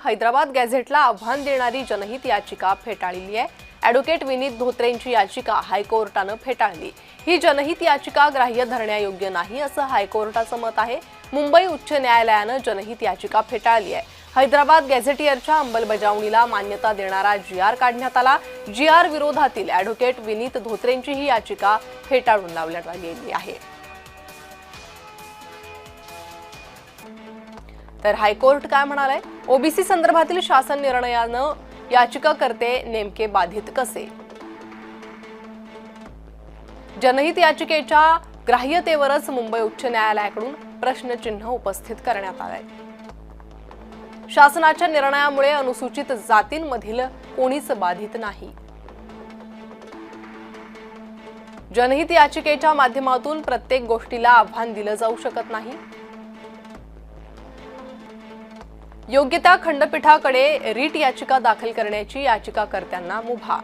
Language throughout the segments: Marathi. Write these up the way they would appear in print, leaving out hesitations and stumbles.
हैदराबाद गॅझेटला आव्हान देणारी जनहित याचिका फेटाळली आहे। ॲडव्होकेट विनीत धोत्रेंची याचिका हायकोर्टानं फेटाळली। ही जनहित याचिका ग्राह्य धरण्यायोग्य नाही असं हायकोर्टाचं मत आहे। मुंबई उच्च न्यायालयानं जनहित याचिका फेटाळली आहे। हैदराबाद गॅझेटियरच्या अंमलबजावणीला मान्यता देणारा GR काढण्यात आला। GR विरोधातील ॲडव्होकेट विनीत धोत्रेंची ही याचिका फेटाळून लावण्यात आली आहे। तर हायकोर्ट काय म्हणाले? ओबीसी संदर्भातील शासन निर्णयानं याचिकाकर्ते नेमके बाधित कसे? जनहित याचिकेच्या ग्राह्यतेवरच मुंबई उच्च न्यायालयाकडून प्रश्नचिन्ह उपस्थित करण्यात आले। शासनाच्या निर्णयामुळे अनुसूचित जातींमधील कोणीच बाधित नाही। जनहित याचिकेच्या माध्यमातून प्रत्येक गोष्टीला आव्हान दिलं जाऊ शकत नाही। योग्य त्या खंडपीठाकडे रीट याचिका दाखल करण्याची याचिकाकर्त्यांना मुभा।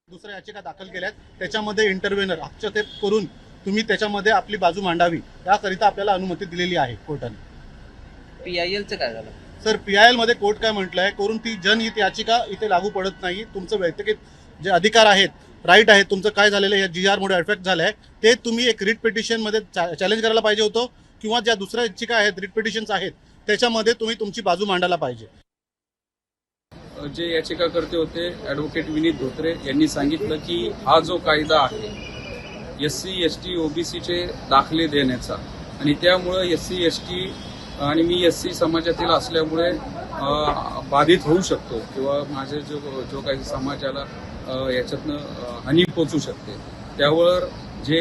दुसऱ्या याचिका दाखल केल्यात त्याच्यामध्ये इंटरव्हेनर हस्तक्षेप करून तुम्ही त्याच्यामध्ये आपली बाजू मांडावी याकरिता आपल्याला अनुमती दिलेली आहे कोर्टाने। PILचं काय झालं सर? PIL मध्ये कोर्ट काय म्हटलंय, करून ती जनहित याचिका इथे लागू पडत नाही। तुमचं वैयक्तिक जे अधिकार आहेत, राईट आहे, तुमचं काय झालेलं आहे GR मुळे अफेक्ट झालंय ते तुम्ही एक रिट पिटिशन मध्ये चॅलेंज करायला पाहिजे होतं, किंवा ज्या दुसऱ्या याचिका आहेत रिट पिटिशन्स आहेत त्याच्यामध्ये तुम्ही तुमची बाजू मांडायला पाहिजे। जे याचिकाकर्ते होते ॲडव्होकेट विनीत धोत्रे यांनी सांगितलं की हा जो कायदा आहे SC ST OBCचे दाखले देण्याचा, आणि त्यामुळं SC ST आणि मी SC समाजातील असल्यामुळे बाधित होऊ शकतो, किंवा माझे जो काही समाजाला याच्यातनं हानी पोचू शकते। त्यावर जे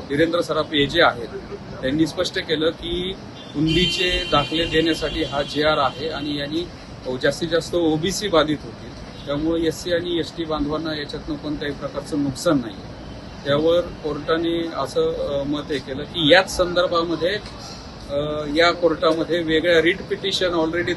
वीरेंद्र सराफ जे आहेत त्यांनी स्पष्ट केलं की कुणबीचे दाखले देण्यासाठी हा GR आहे आणि यांनी जास्तीत जास्त OBC बाधित होतील, त्यामुळे SC आणि ST बांधवांना याच्यातनं कोणत्याही प्रकारचं नुकसान नाही। त्यावर कोर्टाने असं मत केलं की याच संदर्भामध्ये या कोर्टामध्ये वेगळ्या रिट पिटिशन ऑलरेडी